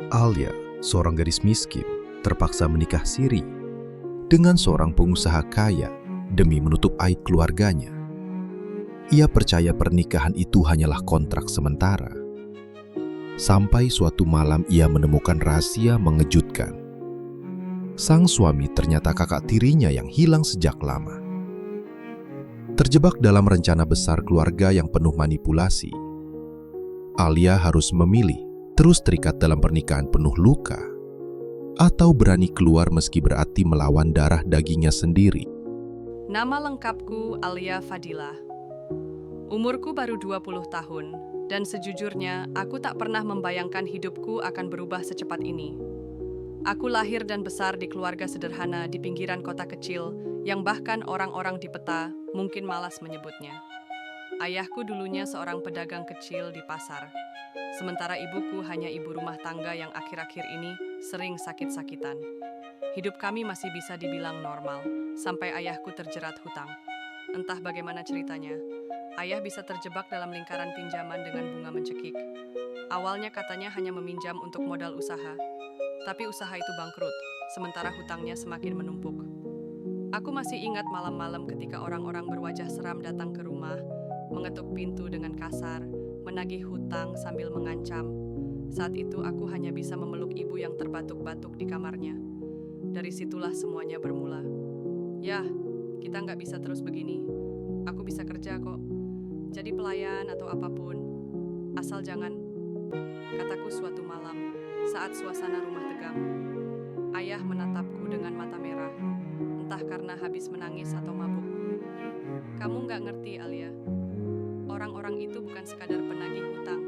Alia, seorang gadis miskin, terpaksa menikah siri dengan seorang pengusaha kaya demi menutup aib keluarganya. Ia percaya pernikahan itu hanyalah kontrak sementara. Sampai suatu malam ia menemukan rahasia mengejutkan. Sang suami ternyata kakak tirinya yang hilang sejak lama. Terjebak dalam rencana besar keluarga yang penuh manipulasi, Alia harus memilih terus terikat dalam pernikahan penuh luka atau berani keluar meski berarti melawan darah dagingnya sendiri. Nama lengkapku Alia Fadilah. Umurku baru 20 tahun, dan sejujurnya aku tak pernah membayangkan hidupku akan berubah secepat ini. Aku lahir dan besar di keluarga sederhana di pinggiran kota kecil yang bahkan orang-orang di peta mungkin malas menyebutnya. Ayahku dulunya seorang pedagang kecil di pasar, sementara ibuku hanya ibu rumah tangga yang akhir-akhir ini sering sakit-sakitan. Hidup kami masih bisa dibilang normal, sampai ayahku terjerat hutang. Entah bagaimana ceritanya, ayah bisa terjebak dalam lingkaran pinjaman dengan bunga mencekik. Awalnya katanya hanya meminjam untuk modal usaha, tapi usaha itu bangkrut, sementara hutangnya semakin menumpuk. Aku masih ingat malam-malam ketika orang-orang berwajah seram datang ke rumah, mengetuk pintu dengan kasar, menagih hutang sambil mengancam. Saat itu aku hanya bisa memeluk ibu yang terbatuk-batuk di kamarnya. Dari situlah semuanya bermula. Ya, kita nggak bisa terus begini. Aku bisa kerja kok. Jadi pelayan atau apapun. Asal jangan, kataku suatu malam, saat suasana rumah tegang. Ayah menatapku dengan mata merah, entah karena habis menangis atau mabuk. Kamu nggak ngerti, Alia. Orang-orang itu bukan sekadar penagih hutang.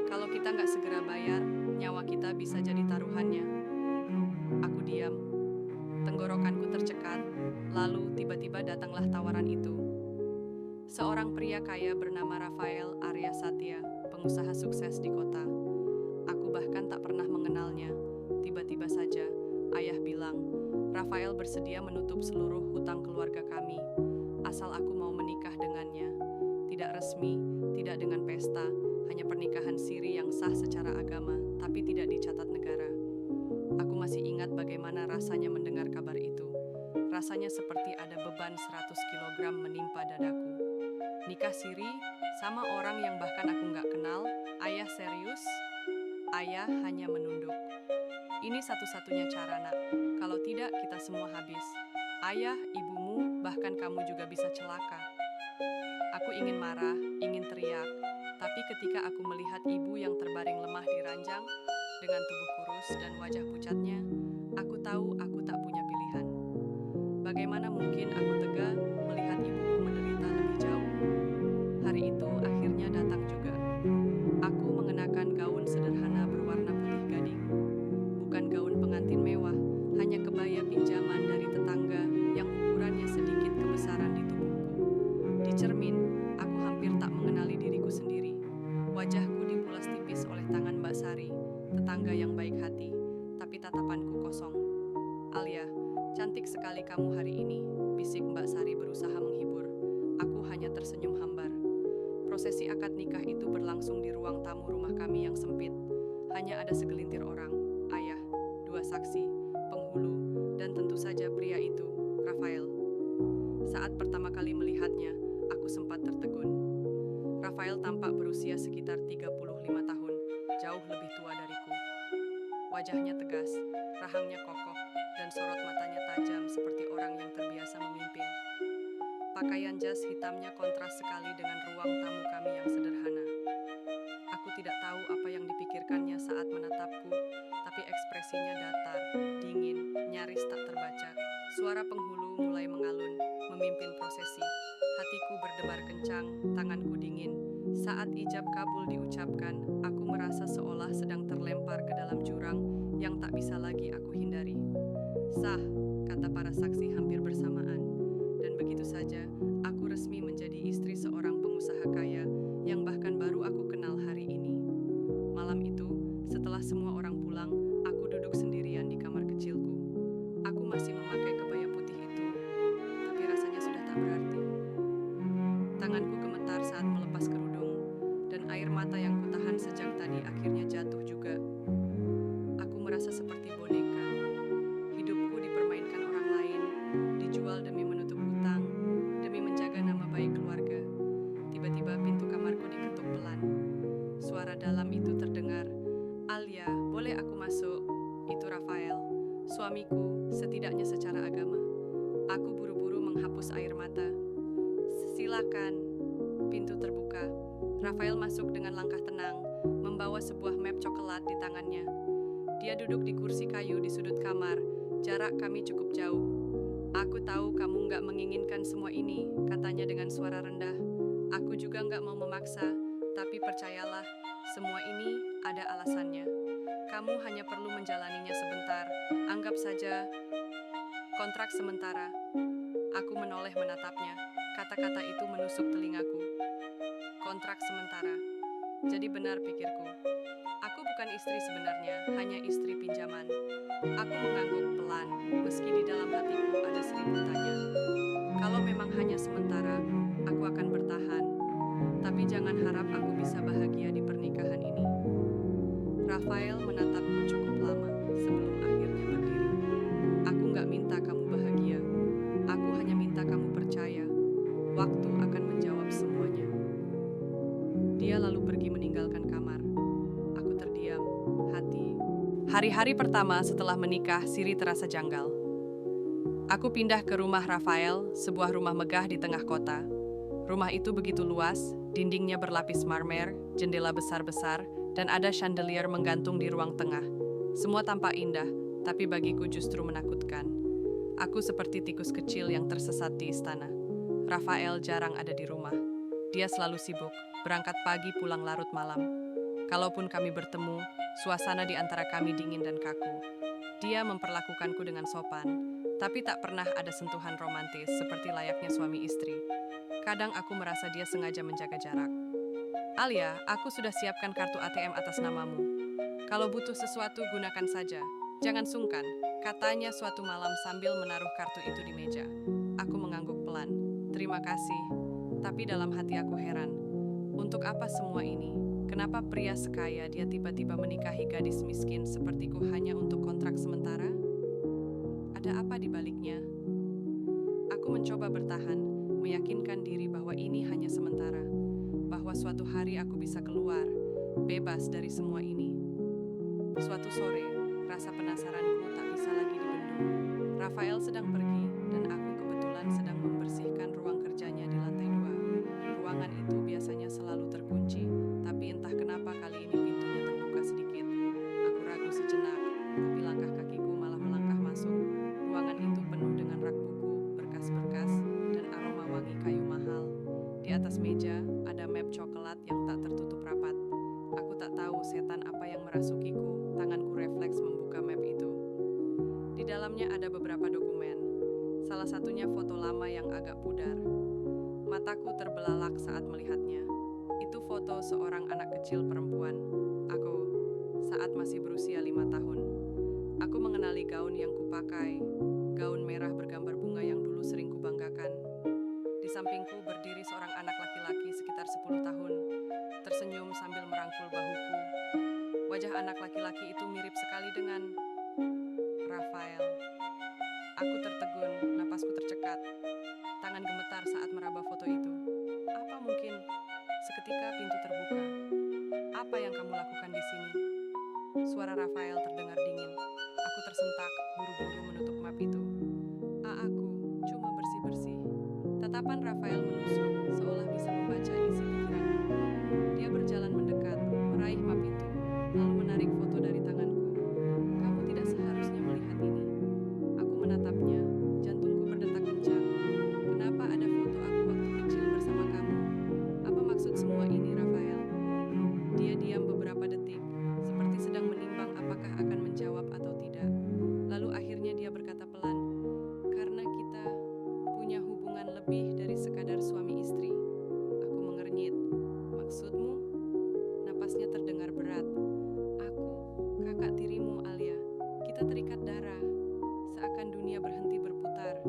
Kalau kita nggak segera bayar, nyawa kita bisa jadi taruhannya. Aku diam. Tenggorokanku tercekat, lalu tiba-tiba datanglah tawaran itu. Seorang pria kaya bernama Rafael Arya Satya, pengusaha sukses di kota. Aku bahkan tak pernah mengenalnya. Tiba-tiba saja, ayah bilang, Rafael bersedia menutup seluruh hutang keluarga kami, asal aku mau menikah dengannya. Tidak resmi, tidak dengan pesta, hanya pernikahan siri yang sah secara agama, tapi tidak dicatat negara. Aku masih ingat bagaimana rasanya mendengar kabar itu. Rasanya seperti ada beban 100 kilogram menimpa dadaku. Nikah siri sama orang yang bahkan aku nggak kenal. Ayah serius? Ayah hanya menunduk. Ini satu-satunya cara, nak. Kalau tidak, kita semua habis. Ayah, ibumu, bahkan kamu juga bisa celaka. Aku ingin marah, ingin teriak. Tapi ketika aku melihat ibu yang terbaring lemah di ranjang, dengan tubuh kurus dan wajah pucatnya, aku tahu aku tak punya pilihan. Bagaimana mungkin aku tega melihat ibuku menderita lebih jauh? Hari itu akhirnya datang juga. Aku mengenakan gaun sederhana berwarna putih gading. Bukan gaun pengantin mewah, hanya kebaya pinjaman dari tetangga yang ukurannya sedikit kebesaran di tubuhku. Di cermin, aku hampir tak mengenali diriku sendiri. Wajahku dipulas tipis oleh tangan Mbak Sari, tetangga yang baik hati, tapi tatapanku kosong. Alia, cantik sekali kamu hari ini, bisik Mbak Sari berusaha menghibur. Aku hanya tersenyum hambar. Prosesi akad nikah itu berlangsung di ruang tamu rumah kami yang sempit. Hanya ada segelintir orang, ayah, 2 saksi, penghulu, dan tentu saja pria itu, Rafael. Saat pertama kali melihatnya, aku sempat tertegun. Rafael tampak berusia sekitar 35 tahun, jauh lebih tua dariku. Wajahnya tegas, rahangnya kokoh, dan sorot matanya tajam seperti orang yang terbiasa memimpin. Pakaian jas hitamnya kontras sekali dengan ruang tamu kami yang sederhana. Aku tidak tahu apa yang dipikirkannya saat menatapku, tapi ekspresinya datar, dingin, nyaris tak terbaca. Suara penghulu mulai mengalun, memimpin prosesi. Hatiku berdebar kencang, tanganku dingin. Saat ijab kabul diucapkan, aku merasa seolah sedang terlempar ke dalam jurang yang tak bisa lagi aku hindari. Sah, kata para saksi hampir bersamaan. Dan begitu saja, aku resmi menjadi istri seorang pengusaha kaya yang bahkan baru aku kenal hari ini. Malam itu, setelah semua orang pulang, aku duduk sendirian di kamar kecilku. Aku masih memakai kebaya putih itu, tapi rasanya sudah tak berarti. Tanganku gemetar saat melepas kerudung, dan air mata yang kutahan sejak tadi akhirnya jatuh juga. merasa seperti boneka. Hidupku dipermainkan orang lain, dijual demi menutup hutang, demi menjaga nama baik keluarga. Tiba-tiba pintu kamarku diketuk pelan. Suara dalam itu terdengar, "Alia, boleh aku masuk?" Itu Rafael, suamiku, setidaknya secara agama. Aku buru-buru menghapus air mata. "Silakan." Pintu terbuka. Rafael masuk dengan langkah tenang, membawa sebuah map coklat di tangannya. Dia duduk di kursi kayu di sudut kamar. Jarak kami cukup jauh. "Aku tahu kamu nggak menginginkan semua ini," katanya dengan suara rendah. "Aku juga nggak mau memaksa, tapi percayalah, semua ini ada alasannya. Kamu hanya perlu menjalaninya sebentar. Anggap saja kontrak sementara." Aku menoleh menatapnya. Kata-kata itu menusuk telingaku. Kontrak sementara. Jadi benar pikirku. Aku bukan istri sebenarnya, hanya istri pinjaman. Aku mengangguk pelan, meski di dalam hatiku ada 1000 tanya. Kalau memang hanya sementara, aku akan bertahan. Tapi jangan harap aku bisa bahagia di pernikahan ini. Rafael menatapku cukup lama sebelum akhirnya berdiri. "Aku nggak minta kamu bahagia. Aku hanya minta kamu percaya. Waktu akan menjawab semuanya." Dia lalu pergi meninggalkan kamar. Aku terdiam, hati. Hari-hari pertama setelah menikah, Siri terasa janggal. Aku pindah ke rumah Rafael, sebuah rumah megah di tengah kota. Rumah itu begitu luas, dindingnya berlapis marmer, jendela besar-besar, dan ada chandelier menggantung di ruang tengah. Semua tampak indah, tapi bagiku justru menakutkan. Aku seperti tikus kecil yang tersesat di istana. Rafael jarang ada di rumah. Dia selalu sibuk, berangkat pagi pulang larut malam. Kalaupun kami bertemu, suasana di antara kami dingin dan kaku. Dia memperlakukanku dengan sopan, tapi tak pernah ada sentuhan romantis seperti layaknya suami istri. Kadang aku merasa dia sengaja menjaga jarak. "Alia, aku sudah siapkan kartu ATM atas namamu. Kalau butuh sesuatu, gunakan saja. Jangan sungkan," katanya suatu malam sambil menaruh kartu itu di meja. Aku mengangguk pelan. "Terima kasih." Tapi dalam hati aku heran. Untuk apa semua ini? Kenapa pria sekaya dia tiba-tiba menikahi gadis miskin sepertiku hanya untuk kontrak sementara? Ada apa di baliknya? Aku mencoba bertahan, meyakinkan diri bahwa ini hanya sementara. Bahwa suatu hari aku bisa keluar, bebas dari semua ini. Suatu sore, rasa penasaranku tak bisa lagi dibendung. Rafael sedang pergi, dan aku kebetulan sedang membersihkan ruang kerjanya di lantai 2. Ruangan itu biasanya selalu terkunci, tapi entah kenapa kali ini pintunya terbuka sedikit. Aku ragu sejenak, tapi langkah kakiku malah melangkah masuk. Ruangan itu penuh dengan rak buku, berkas-berkas, dan aroma wangi kayu mahal. Di atas meja ada map coklat yang tak tertutup rapat. Aku tak tahu setan apa yang merasukiku, tanganku refleks membuka map itu. Di dalamnya ada beberapa dokumen. Salah satunya foto lama yang agak pudar. Mataku terbelalak saat melihatnya. Itu foto seorang anak kecil perempuan. Aku, saat masih berusia 5 tahun. Aku mengenali gaun yang kupakai, gaun merah bergambar bunga yang dulu sering kubanggakan. Di sampingku berdiri seorang anak laki-laki sekitar 10 tahun, tersenyum sambil merangkul bahuku. Wajah anak laki-laki itu mirip sekali dengan Rafael. Aku tertegun, napasku tercekat. Tangan gemetar saat meraba foto itu. Apa mungkin? Seketika pintu terbuka. "Apa yang kamu lakukan di sini?" Suara Rafael terdengar dingin. Aku tersentak, buru-buru menutup map itu. Aku cuma bersih-bersih." Tatapan Rafael menusuk, seolah bisa membaca isi pikiranku. Dia berjalan mendekat, meraih map itu, lalu menarik foto dari tanganku. "Kamu tidak seharusnya melihat ini." Aku menatapnya, jantungku berdetak kencang. "Kenapa ada foto aku waktu kecil bersama kamu? Apa maksud semua ini, Rafael?" Dia diam beberapa detik, seperti sedang menimbang apakah akan menjawab atau tidak. Lalu akhirnya dia berkata pelan, "Karena kita punya hubungan lebih dari sekadar suami istri." Aku mengernyit. "Maksudmu?" Napasnya terdengar berat. "Aku, kakak tirimu, Alia. Kita terikat darah. Seakan dunia berhenti berputar."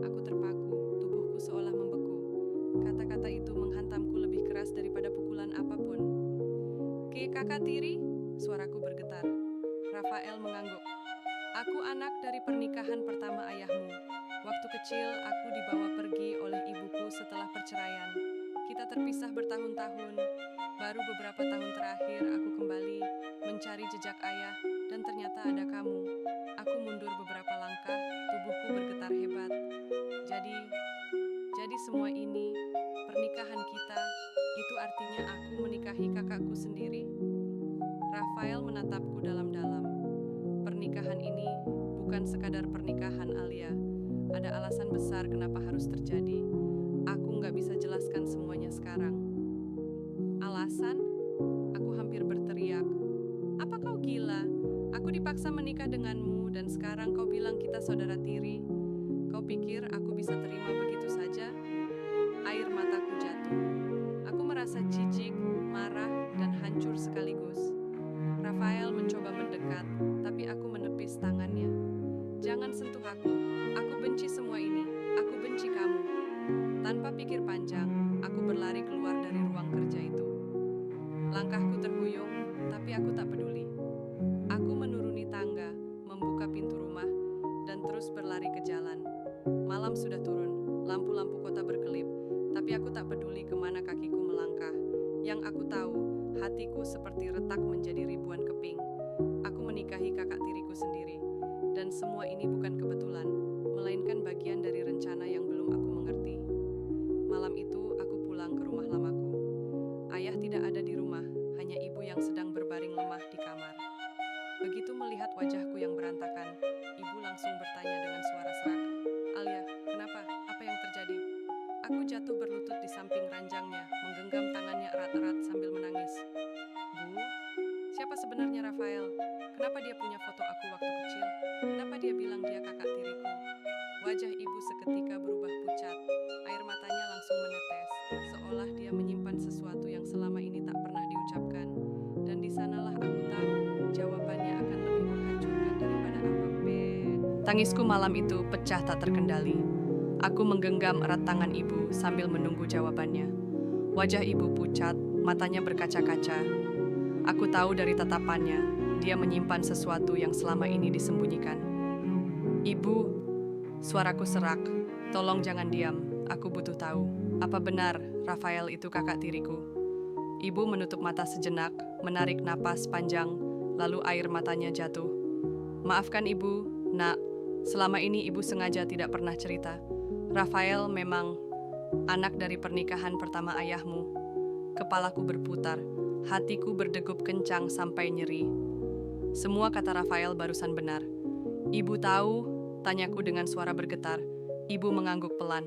Aku terpaku, tubuhku seolah membeku. Kata-kata itu menghantamku lebih keras daripada pukulan apapun. "Kakak tiri?" Suaraku bergetar. Rafael mengangguk. Aku anak dari pernikahan pertama ayahmu. Waktu kecil, aku dibawa pergi oleh ibuku setelah perceraian. Kita terpisah bertahun-tahun. Baru beberapa tahun terakhir, aku kembali mencari jejak ayah, dan ternyata ada kamu. Aku mundur beberapa langkah, tubuhku bergetar hebat. Jadi semua ini, pernikahan kita, itu artinya aku menikahi kakakku sendiri? Rafael menatapku dalam-dalam. Pernikahan ini bukan sekadar pernikahan, Alia. Ada alasan besar kenapa harus terjadi. Aku nggak bisa jelaskan semuanya sekarang. Alasan? Aku hampir berteriak. Apa kau gila? Aku dipaksa menikah denganmu dan sekarang kau bilang kita saudara tiri. Kau pikir aku bisa terima begitu saja? Air mataku jatuh. Aku merasa jijik, marah, dan hancur sekaligus. Rafael mencoba mendekat, tapi aku menepis tangannya. Jangan sentuh aku. Aku benci semua ini. Aku benci kamu. Tanpa pikir panjang, aku berlari keluar dari ruang kerja itu. Langkahku terhuyung, tapi aku tak peduli. Aku menuruni tangga, membuka pintu rumah, dan terus berlari ke jalan. Malam sudah turun, lampu-lampu kota berkelip, tapi aku tak peduli kemana kakiku melangkah. Yang aku tahu, hatiku seperti retak menjadi ribuan keping. Aku menikahi kakak tiriku sendiri, dan semua ini bukan kebetulan, melainkan bagian dari rencana yang belum aku mengerti. Malam itu, aku pulang ke rumah lamaku. Ayah tidak ada di rumah, hanya ibu yang sedang berbaring lemah di kamar. Begitu melihat wajahku yang berantakan, ibu langsung bertanya dengan suara serak, "Alia, kenapa? Apa yang terjadi?" Aku jatuh berlutut di samping ranjangnya, menggenggam tangannya erat-erat sambil menangis. "Bu, siapa sebenarnya Rafael? Kenapa dia punya foto aku waktu kecil? Kenapa dia bilang dia kakak tiriku?" Wajah ibu seketika berubah pucat. Air matanya langsung menetes, seolah dia menyimpan sesuatu yang selama ini tak pernah diucapkan. Dan di sanalah aku tahu, jawabannya akan lebih menghancurkan daripada apapun. Tangisku malam itu pecah tak terkendali. Aku menggenggam erat tangan ibu sambil menunggu jawabannya. Wajah ibu pucat, matanya berkaca-kaca. Aku tahu dari tatapannya, dia menyimpan sesuatu yang selama ini disembunyikan. "Ibu," suaraku serak, "tolong jangan diam, aku butuh tahu. Apa benar Rafael itu kakak tiriku?" Ibu menutup mata sejenak, menarik napas panjang, lalu air matanya jatuh. "Maafkan ibu, nak. Selama ini ibu sengaja tidak pernah cerita. Rafael memang anak dari pernikahan pertama ayahmu." Kepalaku berputar, hatiku berdegup kencang sampai nyeri. Semua kata Rafael barusan benar. "Ibu tahu?" tanyaku dengan suara bergetar. Ibu mengangguk pelan.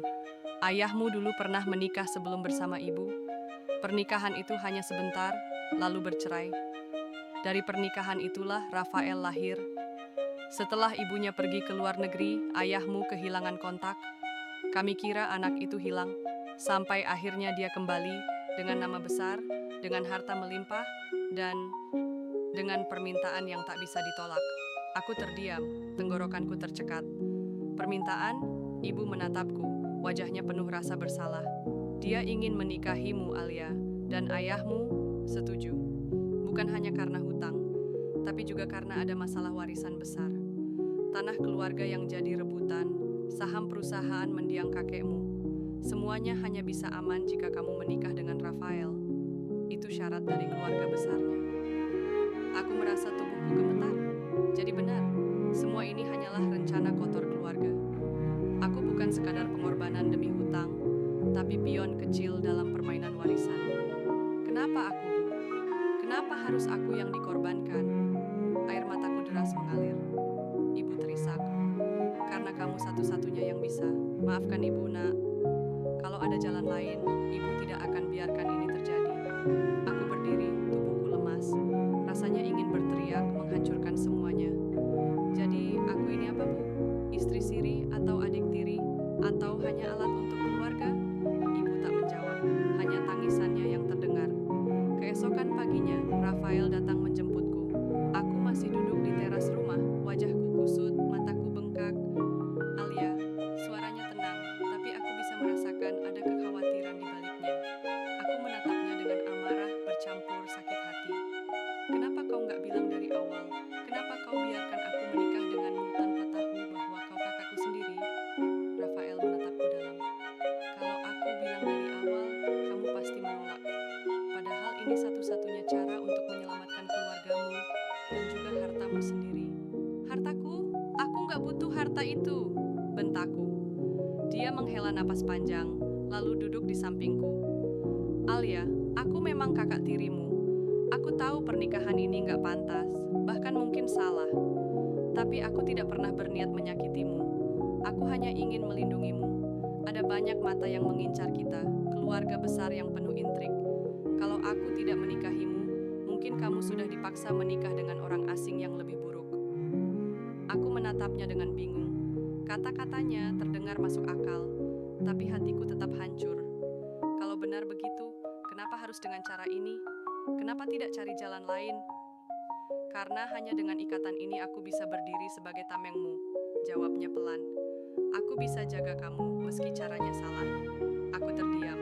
"Ayahmu dulu pernah menikah sebelum bersama ibu. Pernikahan itu hanya sebentar, lalu bercerai. Dari pernikahan itulah Rafael lahir. Setelah ibunya pergi ke luar negeri, ayahmu kehilangan kontak. Kami kira anak itu hilang, sampai akhirnya dia kembali dengan nama besar, dengan harta melimpah, dan dengan permintaan yang tak bisa ditolak." Aku terdiam, tenggorokanku tercekat. "Permintaan?" Ibu menatapku, wajahnya penuh rasa bersalah. "Dia ingin menikahimu, Alia, dan ayahmu setuju. Bukan hanya karena hutang, tapi juga karena ada masalah warisan besar. Tanah keluarga yang jadi rebutan, saham perusahaan mendiang kakekmu. Semuanya hanya bisa aman jika kamu menikah dengan Rafael. Itu syarat dari keluarga besarnya." Aku merasa tubuhku gemetar. Jadi benar, semua ini hanyalah rencana kotor keluarga. Aku bukan sekadar pengorbanan demi hutang, tapi pion kecil dalam permainan warisan. Kenapa aku, Bu? Kenapa harus aku yang dikorbankan? Air mataku deras mengalir. Ibu terisak. "Karena kamu satu-satunya yang bisa. Maafkan ibu, nak. Kalau ada jalan lain, ibu tidak akan biarkan ini terjadi." Aku berdiri, tubuhku lemas. Rasanya ingin berteriak, menghancurkan semuanya. "Jadi, aku ini apa, Bu? Istri siri atau adik tiri? Atau hanya alat untuk keluarga?" Ibu tak menjawab, hanya tangisannya yang terdengar. Keesokan paginya, Rafael datang menjemputku. Aku masih duduk di teras rumah, wajahku kusut, mataku bengkak. "Alia," suaranya tenang, tapi aku bisa merasakan ada kekhawatiran di balik. uangmu sendiri. Hartaku? Aku nggak butuh harta itu, bentakku. Dia menghela napas panjang, lalu duduk di sampingku. Alia, aku memang kakak tirimu. Aku tahu pernikahan ini nggak pantas, bahkan mungkin salah. Tapi aku tidak pernah berniat menyakitimu. Aku hanya ingin melindungimu. Ada banyak mata yang mengincar kita, keluarga besar yang penuh intrik. Kalau aku tidak menikahimu, mungkin kamu sudah dipaksa menikah dengan orang asing yang lebih buruk. Aku menatapnya dengan bingung. Kata-katanya terdengar masuk akal, tapi hatiku tetap hancur. Kalau benar begitu, kenapa harus dengan cara ini? Kenapa tidak cari jalan lain? Karena hanya dengan ikatan ini aku bisa berdiri sebagai tamengmu, jawabnya pelan. Aku bisa jaga kamu meski caranya salah. Aku terdiam.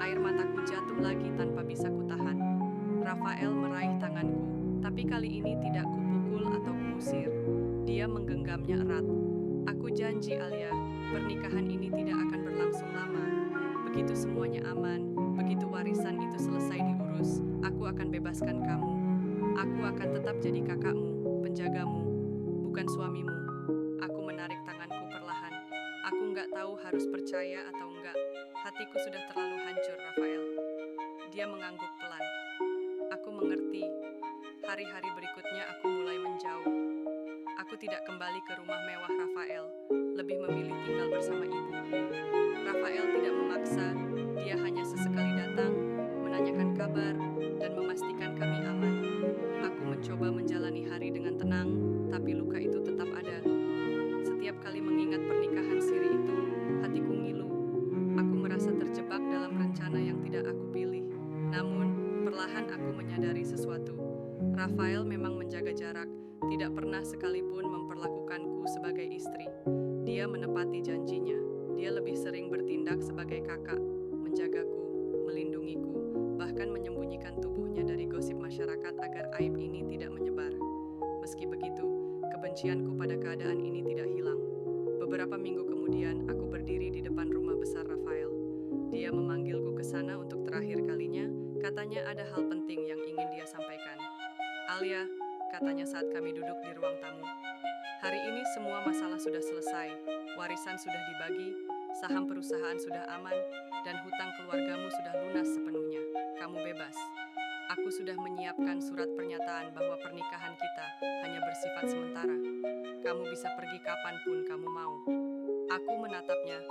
Air mataku jatuh lagi tanpa bisa kutahan. Rafael meraih tanganku, tapi kali ini tidak kupukul atau kuusir. Dia menggenggamnya erat. Aku janji, Alia, pernikahan ini tidak akan berlangsung lama. Begitu semuanya aman, begitu warisan itu selesai diurus, aku akan bebaskan kamu. Aku akan tetap jadi kakakmu, penjagamu, bukan suamimu. Aku menarik tanganku perlahan. Aku nggak tahu harus percaya atau enggak. Hatiku sudah terlalu hancur, Rafael. Dia mengangguk pelan. Aku mengerti. Hari-hari berikutnya aku mulai menjauh. Aku tidak kembali ke rumah mewah Rafael, lebih memilih tinggal bersama ibu. Rafael tidak memaksa, dia hanya sesekali datang, menanyakan kabar, dan memastikan kami aman. Aku mencoba menjalani hari dengan tenang, tapi luka itu tetap ada. Setiap kali mengingat pernikahan siri itu, hatiku ngilu. Aku merasa terjebak dalam rencana yang tidak aku pilih. Namun, perlahan aku menyadari sesuatu. Rafael memang menjaga jarak, tidak pernah sekalipun memperlakukanku sebagai istri. Dia menepati janjinya. Dia lebih sering bertindak sebagai kakak, menjagaku, melindungiku, bahkan menyembunyikan tubuhnya dari gosip masyarakat agar aib ini tidak menyebar. Meski begitu, kebencianku pada keadaan ini tidak hilang. Beberapa minggu kemudian, aku berdiri di depan rumah besar Rafael. Dia memanggilku ke sana untuk terakhir kalinya, katanya ada hal penting yang ingin dia sampaikan. Alia, katanya saat kami duduk di ruang tamu. Hari ini semua masalah sudah selesai, warisan sudah dibagi, saham perusahaan sudah aman, dan hutang keluargamu sudah lunas sepenuhnya. Kamu bebas. Aku sudah menyiapkan surat pernyataan bahwa pernikahan kita hanya bersifat sementara. Kamu bisa pergi kapanpun kamu mau. Aku menatapnya,